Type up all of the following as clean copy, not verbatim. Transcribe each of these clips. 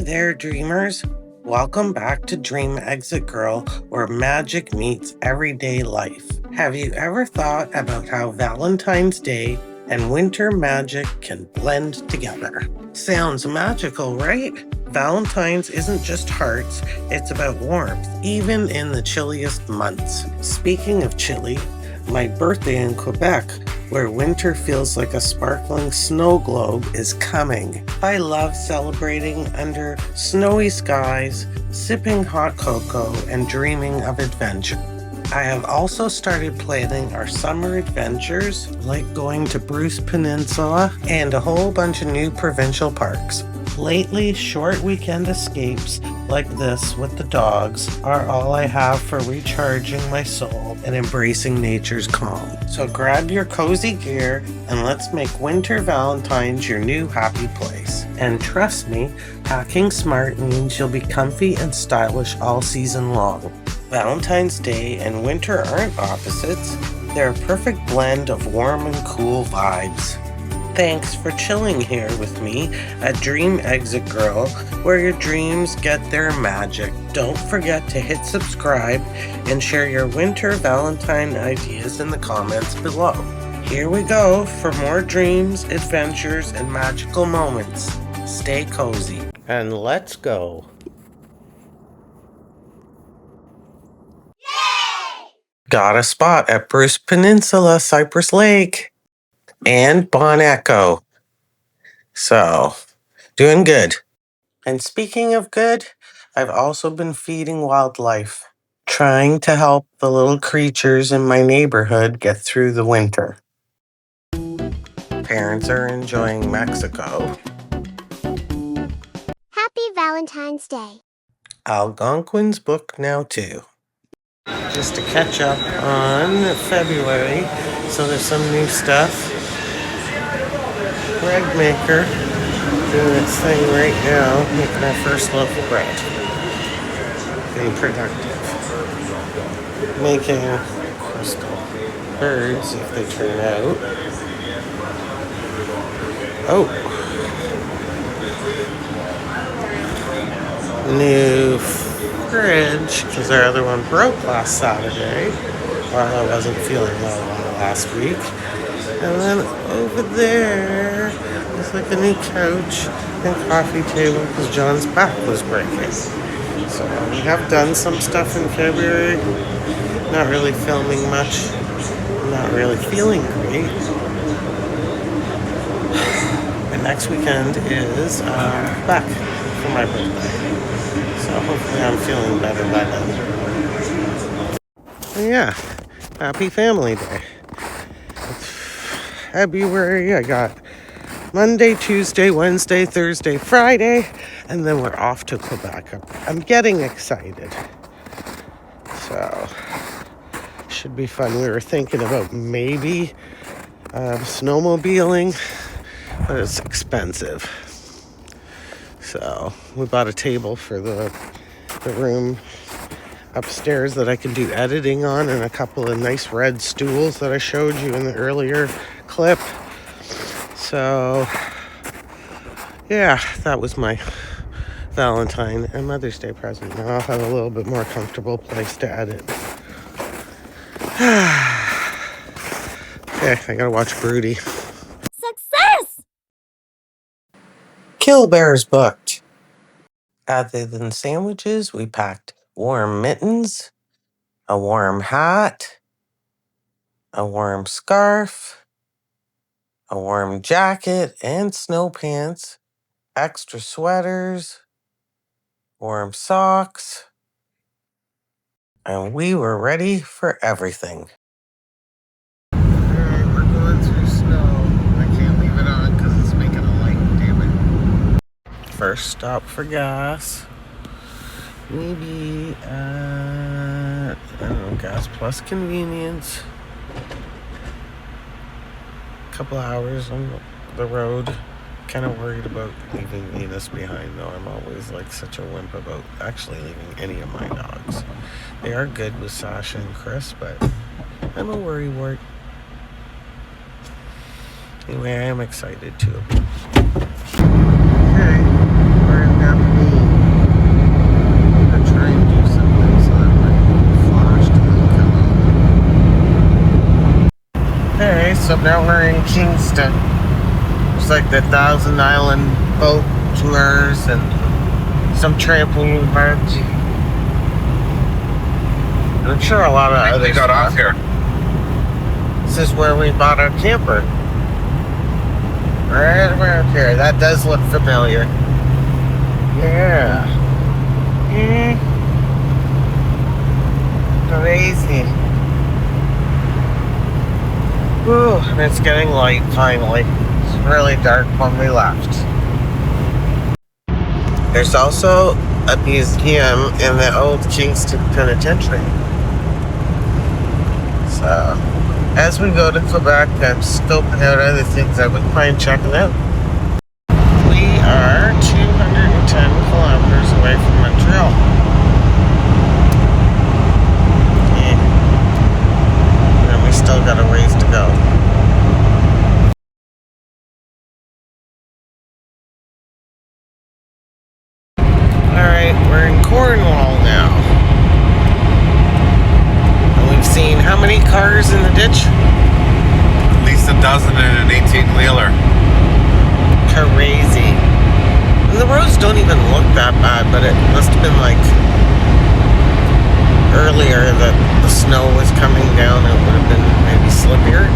there, dreamers. Welcome back to Dream Exit Girl, where magic meets everyday life. Have you ever thought about how Valentine's Day and winter magic can blend together? Sounds magical, right? Valentine's isn't just hearts, it's about warmth, even in the chilliest months. Speaking of chilly, my birthday in Quebec, where winter feels like a sparkling snow globe, is coming. I love celebrating under snowy skies, sipping hot cocoa, and dreaming of adventure. I have also started planning our summer adventures, like going to Bruce Peninsula and a whole bunch of new provincial parks. Lately, short weekend escapes like this with the dogs are all I have for recharging my soul and embracing nature's calm. So grab your cozy gear and let's make Winter Valentine's your new happy place. And trust me, packing smart means you'll be comfy and stylish all season long. Valentine's Day and winter aren't opposites. They're a perfect blend of warm and cool vibes. Thanks for chilling here with me at Dream Exit Girl, where your dreams get their magic. Don't forget to hit subscribe and share your winter Valentine ideas in the comments below. Here we go for more dreams, adventures, and magical moments. Stay cozy. And let's go. Got a spot at Bruce Peninsula, Cypress Lake, and Bon Echo. So, doing good. And speaking of good, I've also been feeding wildlife, trying to help the little creatures in my neighborhood get through the winter. Parents are enjoying Mexico. Happy Valentine's Day. Algonquin's book now too. Just to catch up on February, so there's some new stuff. Bread maker doing its thing right now, making our first loaf of bread. Being productive. Making crystal birds if they turn out. Oh. New fridge, because our other one broke last Saturday while I wasn't feeling well last week. And then over there is like a new couch and coffee table because John's back was breaking. So we have done some stuff in February. Not really filming much. Not really feeling great. And next weekend is back for my birthday. So hopefully I'm feeling better by then. And yeah, happy Family Day. February, I got Monday, Tuesday, Wednesday, Thursday, Friday, and then we're off to Quebec. I'm getting excited. So, should be fun. We were thinking about maybe snowmobiling, but it's expensive. So, we bought a table for the room upstairs that I can do editing on, and a couple of nice red stools that I showed you in the earlier clip. So yeah, that was my Valentine and Mother's Day present. Now I'll have a little bit more comfortable place to edit. Okay, I gotta watch Broody. Success! Kill Bear's booked. Other than sandwiches, we packed warm mittens, a warm hat, a warm scarf, a warm jacket and snow pants, extra sweaters, warm socks, and we were ready for everything. Alright, we're going through snow. I can't leave it on because it's making a light, damn it. First stop for gas. Maybe, I don't know, Gas Plus Convenience. Couple hours on the road. Kind of worried about leaving Venus behind, though. I'm always like such a wimp about actually leaving any of my dogs. They are good with Sasha and Chris, but I'm a worrywart. Anyway, I am excited too. Okay, we're in Napanee. Okay, so now we're in Kingston. There's like the Thousand Island boat tours and some trampoline parks. I'm sure a lot of other got stuff. off here. This is where we bought our camper. Right around here. That does look familiar. Yeah. Crazy. Ooh, and it's getting light finally. It's really dark when we left. There's also a museum in the old Kingston Penitentiary. So, as we go to Quebec, I'm scoping out other things I wouldn't mind checking out. We are 210 kilometers away from Montreal. And we still got a ways to go. Alright, we're in Cornwall now. And we've seen how many cars in the ditch? At least a dozen in an 18-wheeler. Crazy. And the roads don't even look that bad, but it must have been like earlier that the snow was coming down. It would have been maybe slipperier.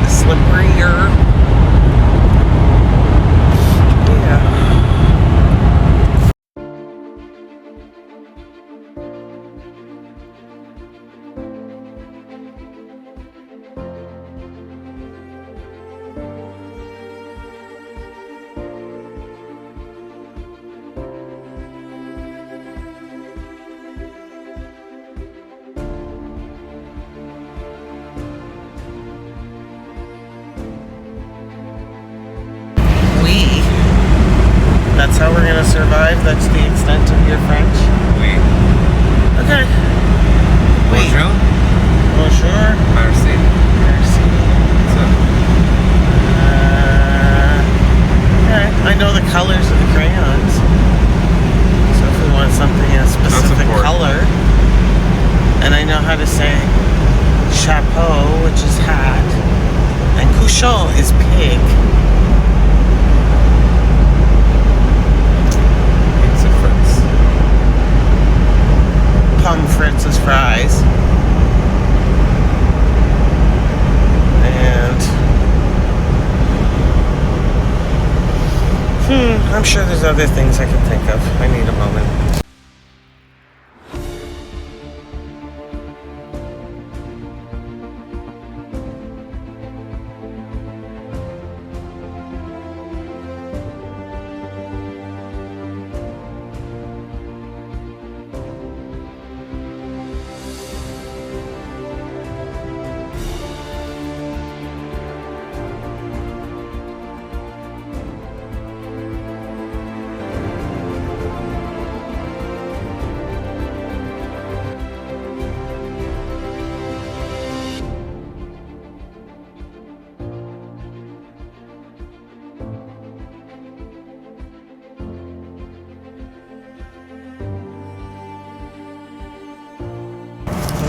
Yeah. That's how we're gonna survive. That's the extent of your French. Oui. Okay. Bonjour. Bonjour. Merci. Merci. Okay. I know the colors of the crayons. So if we want something in a specific color, and I know how to say chapeau, which is hat, and cochon is pig. Pommes frites is fries. And I'm sure there's other things I can think of. I need a moment.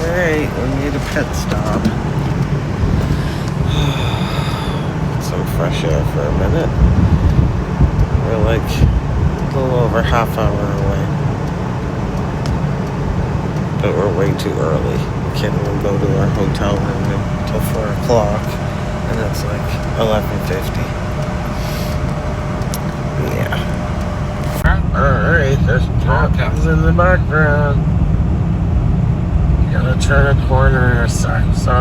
Alright, we need a pit stop. Get some fresh air for a minute. We're like a little over half hour away. But we're way too early. We can't even go to our hotel room until 4 o'clock. And it's like 11:50. Yeah. Alright, there's trucks in the background. Gotta turn a corner in a sec, so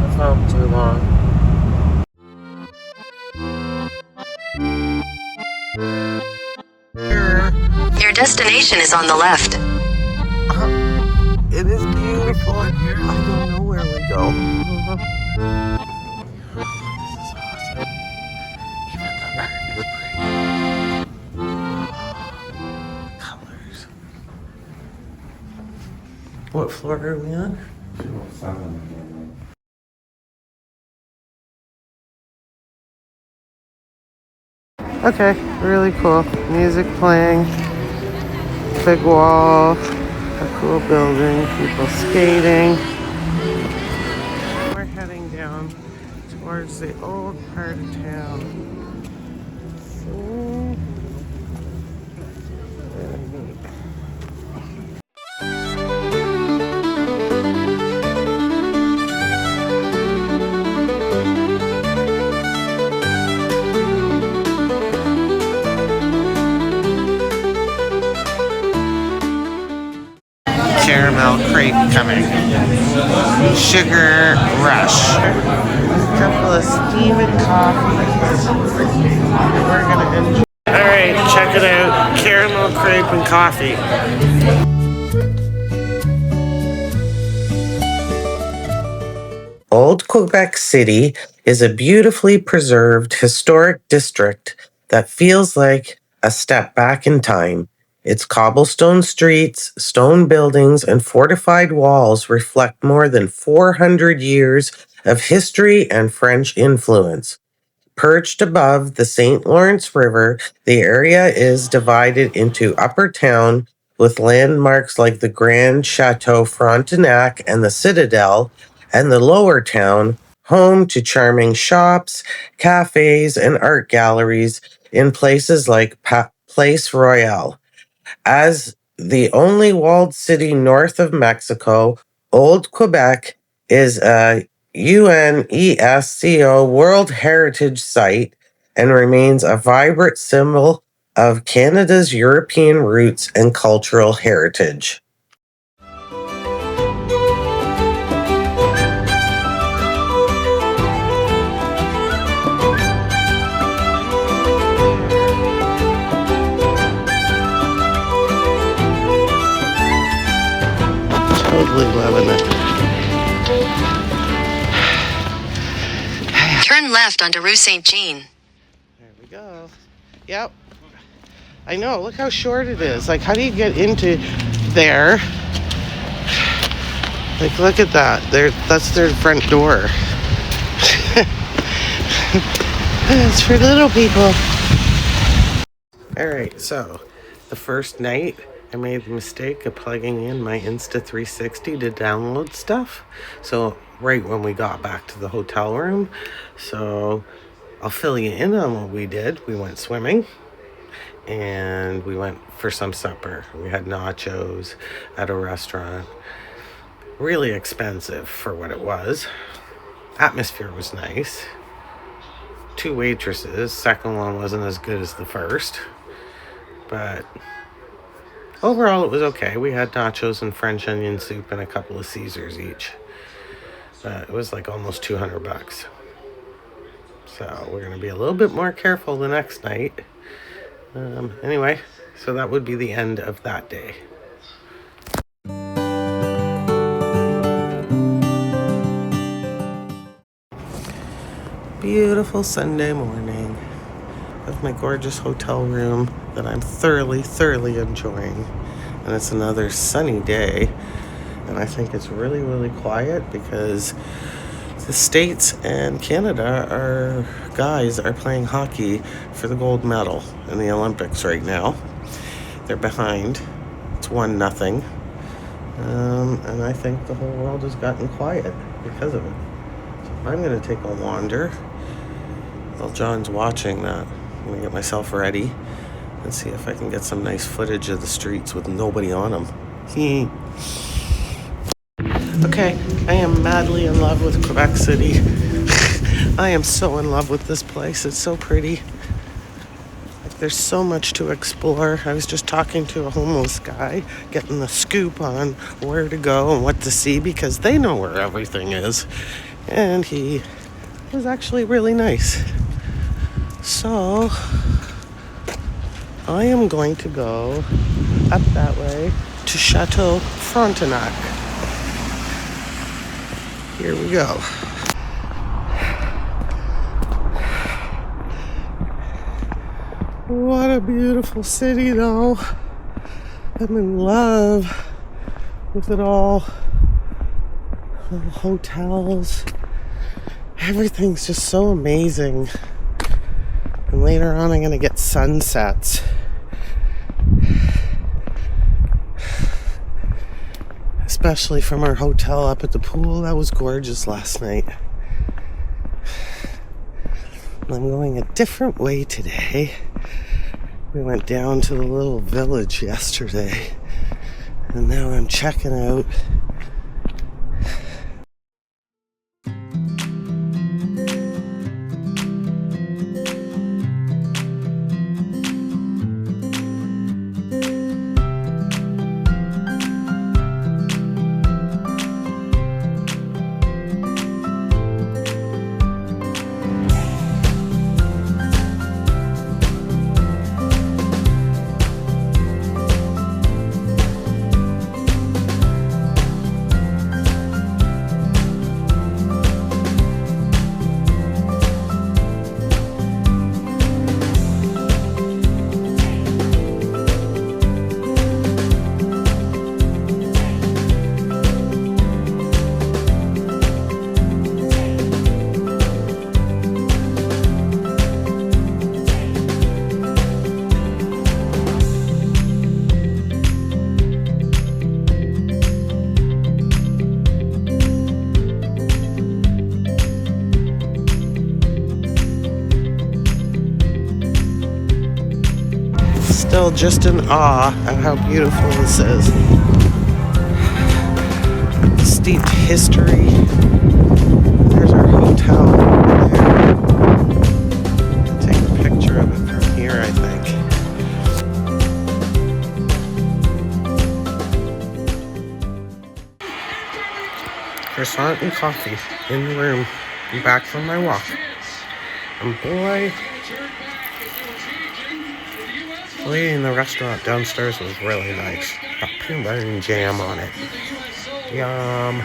it's not too long. Your destination is on the left. It is beautiful. I don't know where we go. This is awesome. Even the art is pretty. Colors. What floor are we on? 207. Okay, really cool. Music playing. Big wall. A cool building. People skating. We're heading down to towards the old part of town. So, really neat. Caramel crepe coming. Sugar rush. A couple of steaming coffees. We're gonna enjoy. Alright, check it out. Caramel crepe and coffee. Old Quebec City is a beautifully preserved historic district that feels like a step back in time. Its cobblestone streets, stone buildings, and fortified walls reflect more than 400 years of history and French influence. Perched above the St. Lawrence River, the area is divided into Upper Town with landmarks like the Grand Chateau Frontenac and the Citadel, and the Lower Town, home to charming shops, cafes, and art galleries in places like Place Royale. As the only walled city north of Mexico, Old Quebec is a UNESCO World Heritage Site and remains a vibrant symbol of Canada's European roots and cultural heritage. Totally loving it. Turn left onto Rue Saint Jean. There we go. Yep. I know. Look how short it is. Like, how do you get into there? Like, look at that. That's their front door. It's for little people. All right. So, the first night, I made the mistake of plugging in my Insta360 to download stuff. So right when we got back to the hotel room. So I'll fill you in on what we did. We went swimming and we went for some supper. We had nachos at a restaurant. Really expensive for what it was. Atmosphere was nice. 2 waitresses. Second one wasn't as good as the first. But overall, it was okay. We had nachos and French onion soup and a couple of Caesars each. It was like almost $200. So we're going to be a little bit more careful the next night. Anyway, so that would be the end of that day. Beautiful Sunday morning of my gorgeous hotel room that I'm thoroughly enjoying. And it's another sunny day. And I think it's really quiet because the States and Canada guys are playing hockey for the gold medal in the Olympics right now. They're behind. It's 1-0. And I think the whole world has gotten quiet because of it. So I'm going to take a wander. While John's watching that, I'm going to get myself ready and see if I can get some nice footage of the streets with nobody on them. Okay, I am madly in love with Quebec City. I am so in love with this place. It's so pretty. Like, there's so much to explore. I was just talking to a homeless guy, getting the scoop on where to go and what to see because they know where everything is. And he was actually really nice. So I am going to go up that way to Chateau Frontenac. Here we go. What a beautiful city, though. I'm in love with it all. The hotels. Everything's just so amazing. And later on, I'm going to get sunsets. Especially from our hotel up at the pool. That was gorgeous last night. I'm going a different way today. We went down to the little village yesterday, and now I'm checking out. Still just in awe at how beautiful this is. Steeped history. There's our hotel over there. I'll take a picture of it from here, I think. Croissant and coffee in the room. I'm back from my walk. And boy, eating in the restaurant downstairs was really nice. Got peanut butter and jam on it. Yum.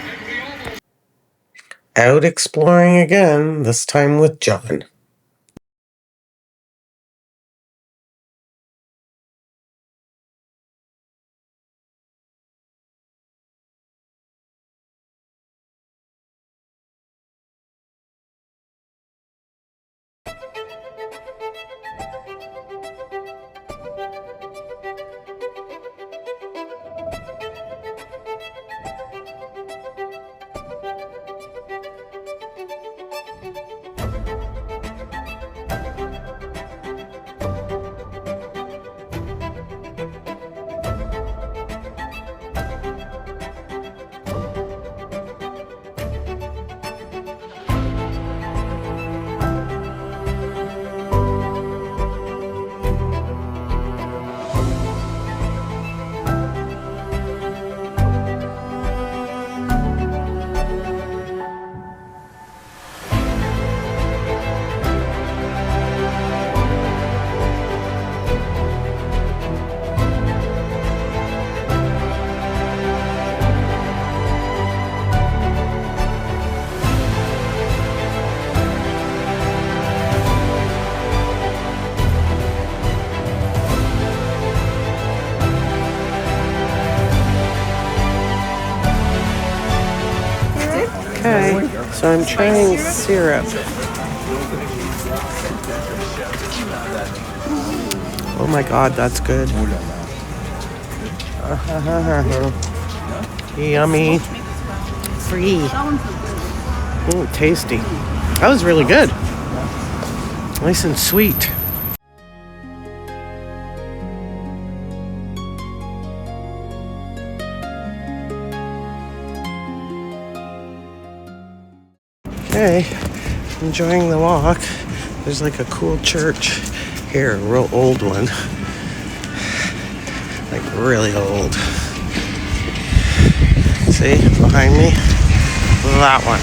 Out exploring again, this time with John. Okay, so I'm trying syrup. Oh my god, that's good. Yummy. Free. Ooh, tasty. That was really good. Nice and sweet. Okay, enjoying the walk. There's like a cool church here, a real old one. Like really old. See, behind me? That one.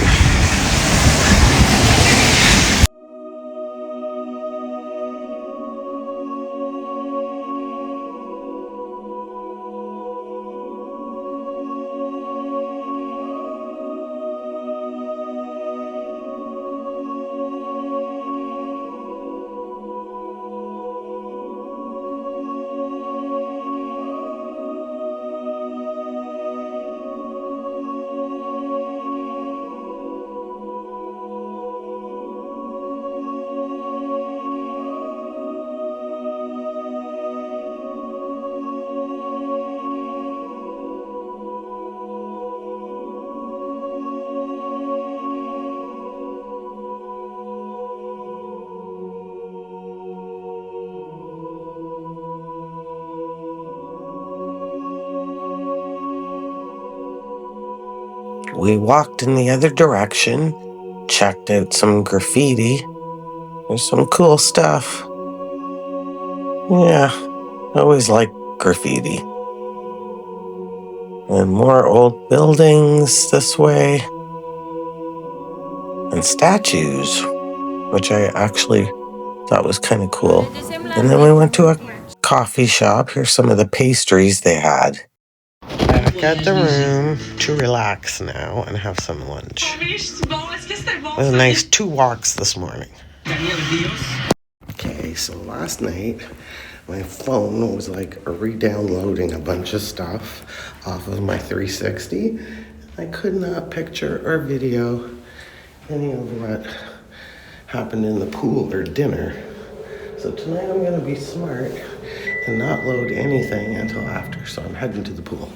we walked in the other direction, checked out some graffiti. There's some cool stuff. Yeah, I always like graffiti. And more old buildings this way. And statues, which I actually thought was kind of cool. And then we went to a coffee shop. Here's some of the pastries they had. Back at the room to relax now and have some lunch. It was a nice 2 walks this morning. Okay, so last night my phone was like re-downloading a bunch of stuff off of my 360. I could not picture or video any of what happened in the pool or dinner. So tonight I'm gonna be smart and not load anything until after. So I'm heading to the pool.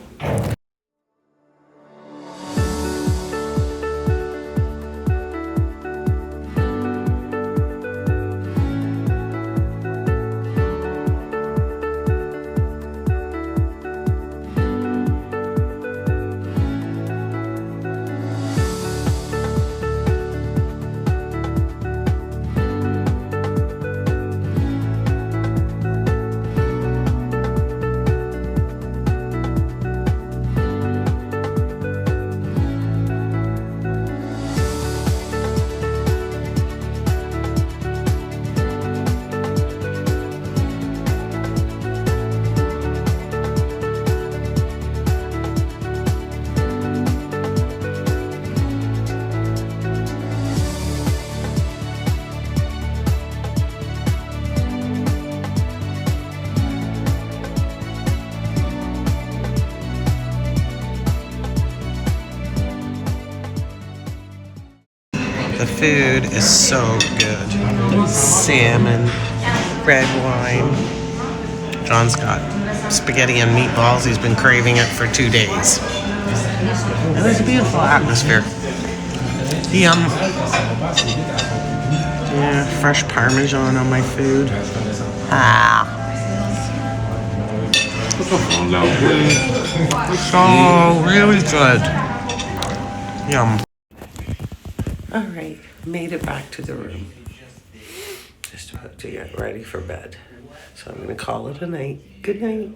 The food is so good. Salmon, red wine. John's got spaghetti and meatballs. He's been craving it for 2 days. And there's a beautiful atmosphere. Yum. Yeah, fresh Parmesan on my food. Ah. So really good. Yum. All right, made it back to the room. Just about to get ready for bed. So I'm gonna call it a night. Good night.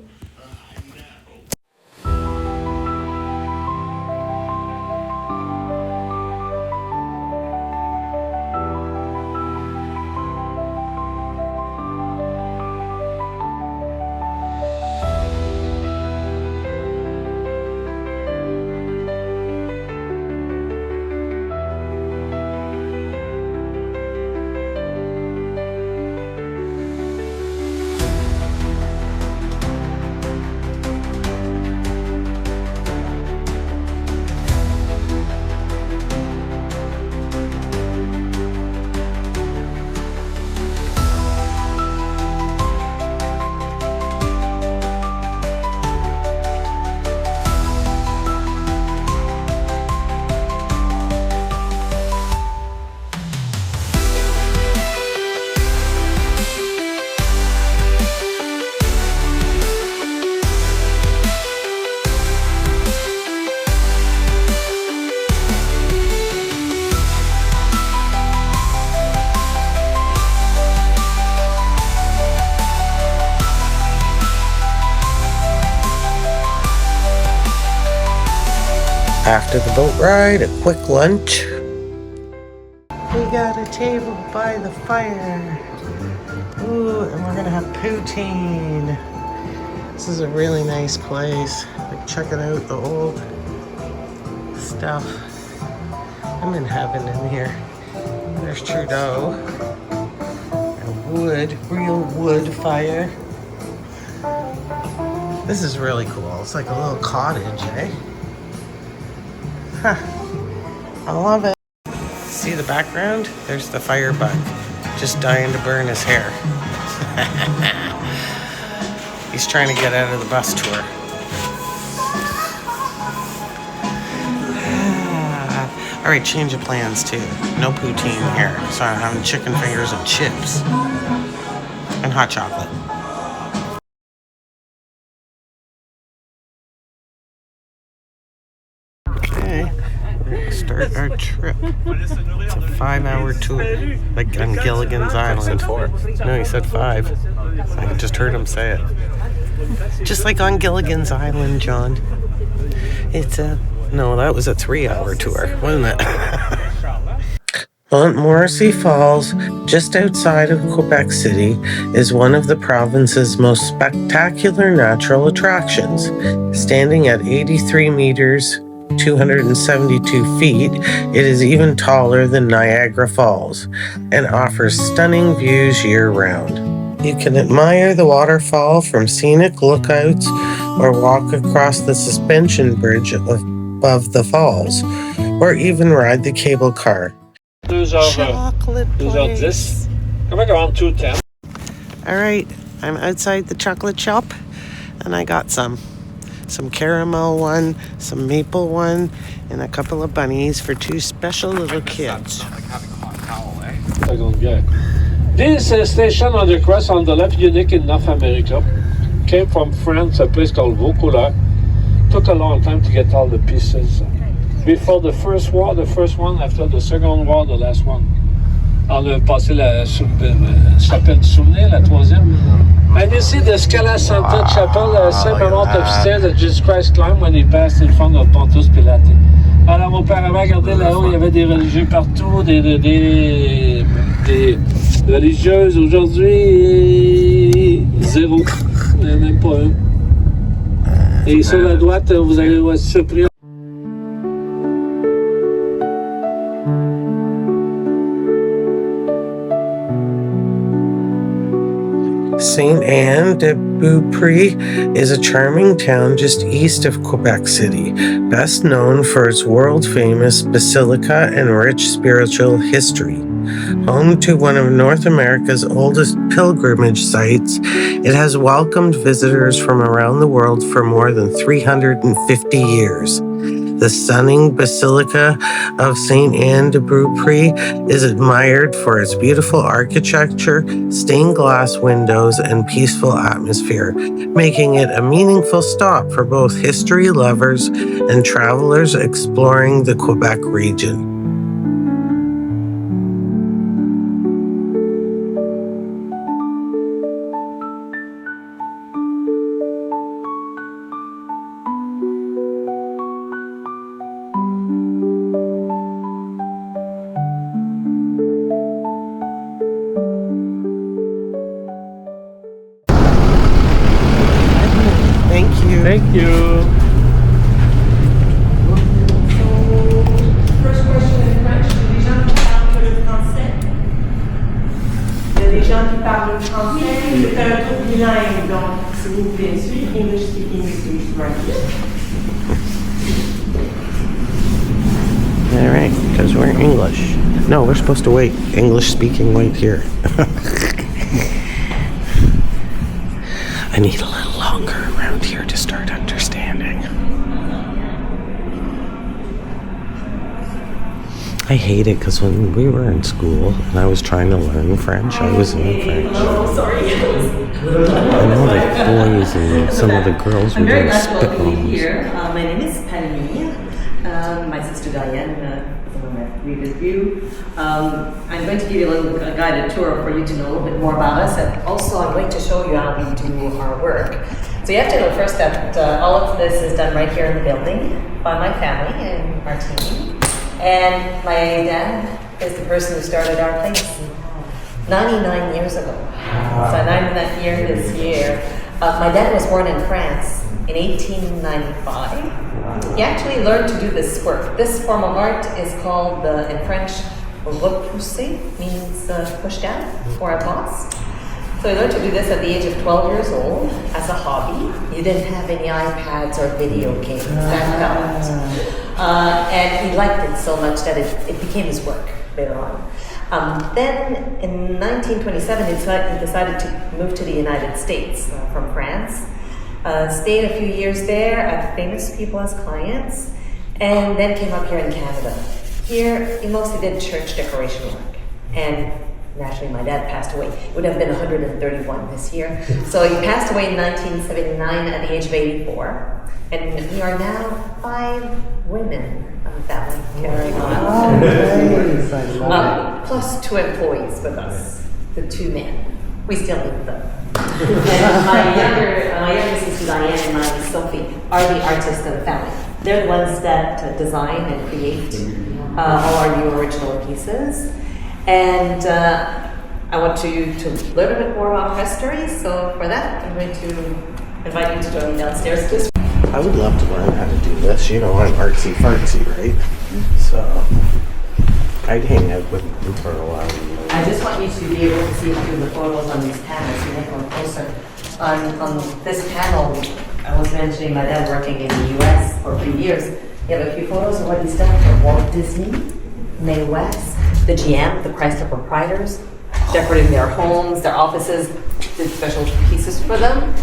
After the boat ride, a quick lunch. We got a table by the fire. Ooh, and we're gonna have poutine. This is a really nice place. Like, check it out, the old stuff. I'm in heaven in here. There's Trudeau. And wood, real wood fire. This is really cool. It's like a little cottage, eh? Huh. I love it. See the background? There's the firebug, just dying to burn his hair. He's trying to get out of the bus tour. All right, change of plans too. No poutine here, so I'm having chicken fingers and chips and hot chocolate. Okay, we're start our trip. It's a 5-hour tour, like on Gilligan's Island. 4. No, he said 5. I just heard him say it. Just like on Gilligan's Island, John. It's a... No, that was a 3-hour tour, wasn't it? Montmorency Falls, just outside of Quebec City, is one of the province's most spectacular natural attractions. Standing at 83 meters, 272 feet, it is even taller than Niagara Falls and offers stunning views year-round. You can admire the waterfall from scenic lookouts or walk across the suspension bridge above the falls, or even ride the cable car. Chocolate place. Come back around 2:10. All right, I'm outside the chocolate shop, and I got some caramel one, some maple one, and a couple of bunnies for 2 special little kids. This station on the cross on the left, unique in North America, came from France, a place called Vaucouleurs. Took a long time to get all the pieces. Before the first war, the first one, after the second war, the last one. On a passé la chapelle du souvenir, la 3e. And you see the Scala Santa Chapel, same amount of stairs that Jesus Christ climbed when he passed in front of Pontius Pilate. Alors mon père avait regardé là-haut, il y avait des religieux partout, des religieuses. Aujourd'hui, 0. Même pas un. Et sur la droite, vous allez voir surpris. Saint Anne de Beaupré is a charming town just east of Quebec City, best known for its world-famous basilica and rich spiritual history. Home to one of North America's oldest pilgrimage sites, it has welcomed visitors from around the world for more than 350 years. The stunning Basilica of St. Anne de Beaupré is admired for its beautiful architecture, stained glass windows, and peaceful atmosphere, making it a meaningful stop for both history lovers and travelers exploring the Quebec region. Thank you. First question in French. Il y a des gens qui parlent le français. C'est un tour bilingue, donc si vous voulez suivre, English speaking, please right here. All right, because we're English. No, we're supposed to wait. English speaking right here. I need a little longer around here to start understanding. I hate it because when we were in school and I was trying to learn French, I was in French. Oh, sorry. And all the boys and some of the girls were doing spit bombs. Here. My name is Penny. My sister Diane met with you. I'm going to give you a little guided tour for you to know a little bit more about us, and also I'm going to show you how we do our work. So you have to know first that all of this is done right here in the building by my family and our team. And my dad is the person who started our place 99 years ago. So 99th year this year. My dad was born in France in 1895. He actually learned to do this work. This form of art is called, in French, repousser, means push down or a boss. So he learned to do this at the age of 12 years old as a hobby. You didn't have any iPads or video games, thank God. And he liked it so much that it became his work later on. Then in 1927, he decided to move to the United States from France. Stayed a few years there, had famous people as clients, and then came up here in Canada. Here, he mostly did church decoration work. And naturally, my dad passed away. He would have been 131 this year. So he passed away in 1979 at the age of 84. And we are now 5 women family carrying on. Nice. I love it. Plus 2 employees with us, the 2 men. We still need them. And my younger sister Diane and my Sophie are the artists of the family. They're the ones that design and create all our new original pieces. And I want you to learn a bit more about history. So for that, I'm going to invite you to join me downstairs this. I would love to learn how to do this. You know, I'm artsy fartsy, right? So I'd hang out with them for a while. I just want you to be able to see a few of the photos on these panels and make them closer. On this panel, I was mentioning my dad working in the US for a few years. You have a few photos of what he's done for Walt Disney, Mae West, the GM, the Chrysler proprietors, decorating their homes, their offices, did special pieces for them.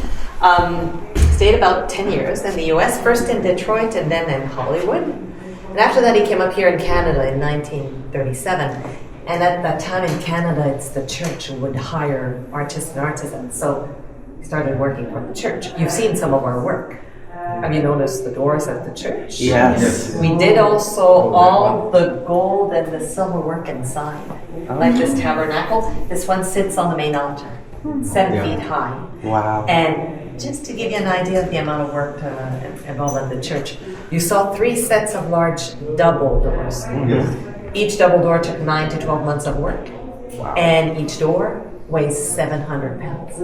Stayed about 10 years in the US, first in Detroit and then in Hollywood. And after that, he came up here in Canada in 1937. And at that time in Canada, it's the church who would hire artists and artisans. So he started working for the church. You've seen some of our work. Have you noticed the doors at the church? Yes. We did also all the gold and the silver work inside. Like this tabernacle, this one sits on the main altar, 7 feet high. Wow. And just to give you an idea of the amount of work involved in the church, you saw 3 sets of large double doors. Each double door took 9 to 12 months of work. Wow. And each door weighs 700 pounds.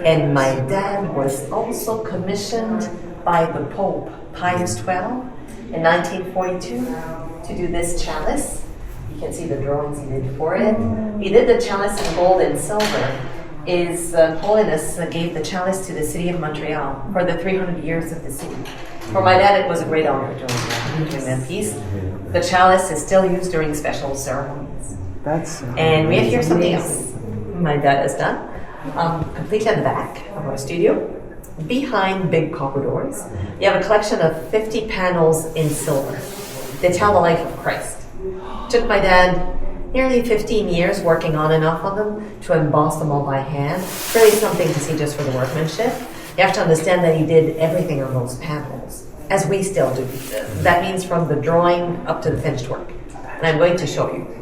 And my dad was also commissioned by the Pope Pius XII in 1942 to do this chalice. You can see the drawings he did for it. He did the chalice in gold and silver. His Holiness gave the chalice to the city of Montreal for the 300 years of the city. For my dad, it was a great honor doing that piece. The chalice is still used during special ceremonies. And we have here something else my dad has done, completely at the back of our studio. Behind big copper doors, you have a collection of 50 panels in silver. They tell the life of Christ. Took my dad nearly 15 years working on and off on them to emboss them all by hand. Really something to see just for the workmanship. You have to understand that he did everything on those panels, as we still do. That means from the drawing up to the finished work. And I'm going to show you.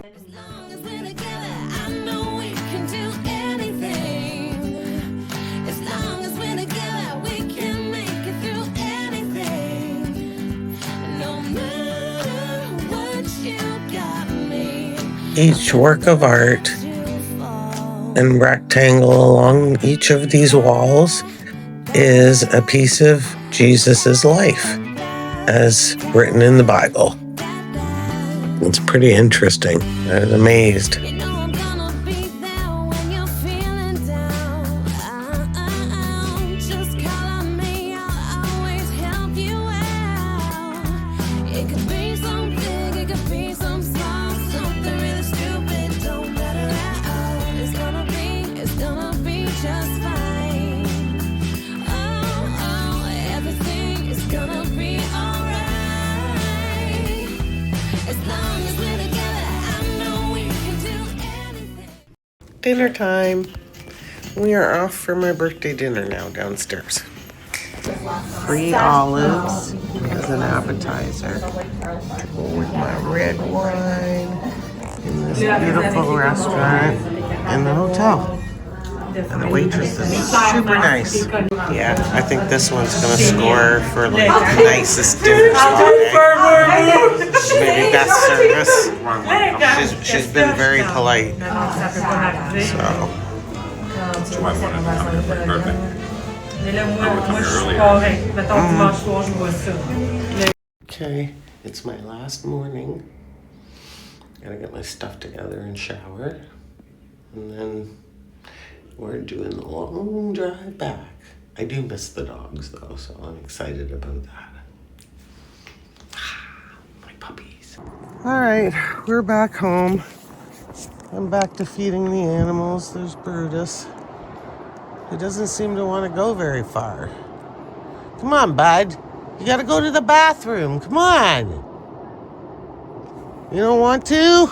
Each work of art and rectangle along each of these walls is a piece of Jesus's life as written in the Bible. It's pretty interesting. I was amazed. Dinner time. We are off for my birthday dinner now downstairs. 3 olives as an appetizer to go with my red wine in this beautiful restaurant in the hotel. And the waitress is super nice. Yeah, I think this one's gonna score for like the nicest dinner spot. Maybe best service. She's been very polite. So. Okay, it's my last morning. Gotta get my stuff together and shower. And then we're doing the long drive back. I do miss the dogs though, so I'm excited about that. My puppies. All right, we're back home. I'm back to feeding the animals. There's Brutus. He doesn't seem to want to go very far. Come on, bud. You gotta go to the bathroom. Come on. You don't want to?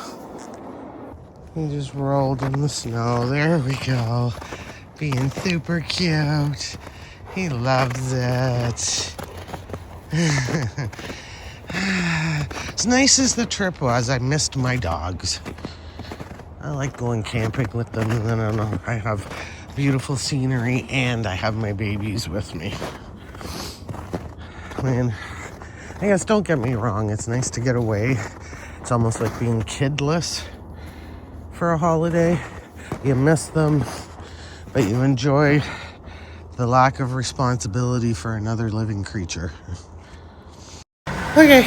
He just rolled in the snow. There we go. Being super cute. He loves it. As nice as the trip was, I missed my dogs. I like going camping with them, and then I have beautiful scenery, and I have my babies with me. Man, I guess don't get me wrong, it's nice to get away. It's almost like being kidless for a holiday. You miss them, but you enjoy the lack of responsibility for another living creature. Okay,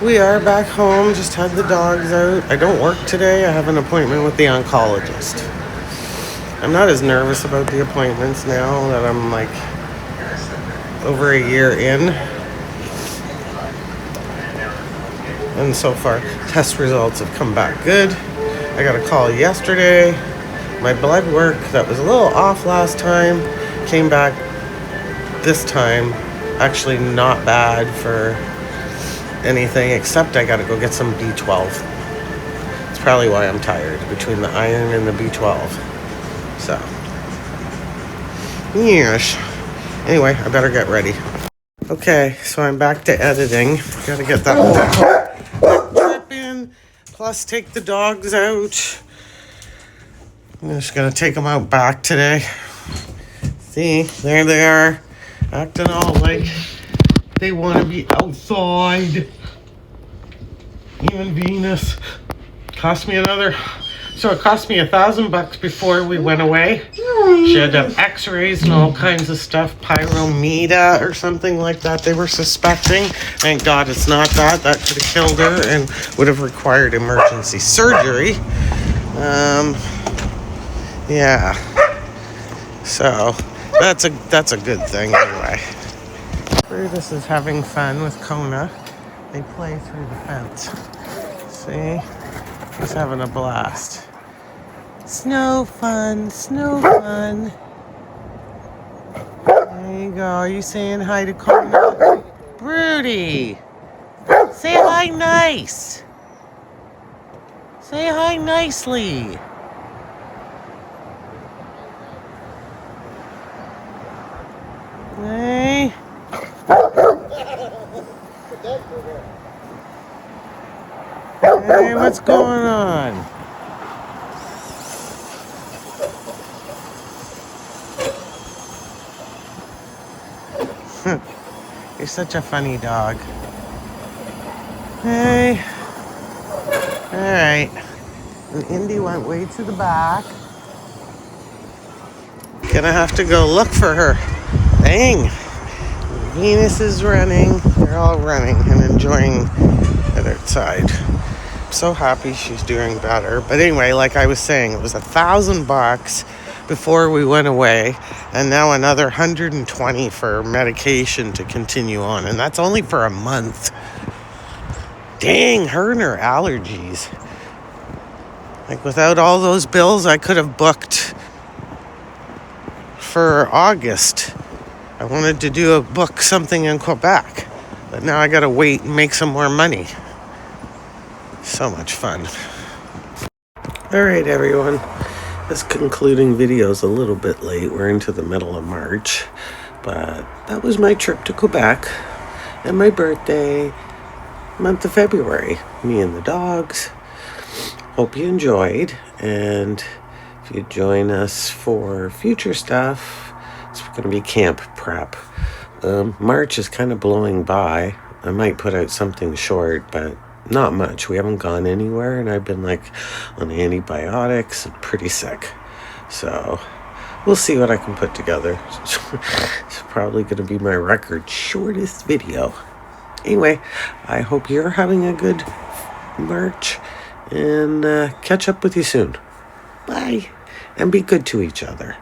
we are back home, just had the dogs out. I don't work today, I have an appointment with the oncologist. I'm not as nervous about the appointments now that I'm like over a year in. And so far, test results have come back good. I got a call yesterday. My blood work that was a little off last time came back this time actually not bad for anything, except I gotta go get some B12. It's probably why I'm tired, between the iron and the B12. So, yes. Anyway, I better get ready. Okay, so I'm back to editing. Gotta get that trip in, plus take the dogs out. I'm just gonna take them out back today. See, there they are, acting all like they want to be outside. Even Venus cost me another. So it cost me $1,000 before we went away. She had to have x-rays and all kinds of stuff, pyromida or something like that they were suspecting. Thank God it's not that. That could have killed her and would have required emergency surgery. Yeah. So that's a good thing anyway. Brutus is having fun with Kona. They play through the fence. See? He's having a blast. Snow fun, snow fun. There you go. Are you saying hi to Kona? Broody! Say hi nice! Say hi nicely! Hey! Hey, what's going on? You're such a funny dog. Hey. Alright. And Indy went way to the back. Gonna have to go look for her. Dang. Venus is running. They're all running and enjoying it outside. I'm so happy she's doing better. But anyway, like I was saying, it was $1,000 before we went away, and now another 120 for medication to continue on, and that's only for a month. Dang, her and her allergies. Like, without all those bills, I could have booked for August. I wanted to book something in Quebec, but now I gotta wait and make some more money. So much fun. All right, everyone. This concluding video is a little bit late. We're into the middle of March, but that was my trip to Quebec and my birthday, month of February. Me and the dogs. Hope you enjoyed, and if you join us for future stuff, it's going to be camp prep. March is kind of blowing by. I might put out something short, but not much. We haven't gone anywhere, and I've been like on antibiotics and pretty sick. So we'll see what I can put together. It's probably going to be my record shortest video. Anyway, I hope you're having a good March, and catch up with you soon. Bye, and be good to each other.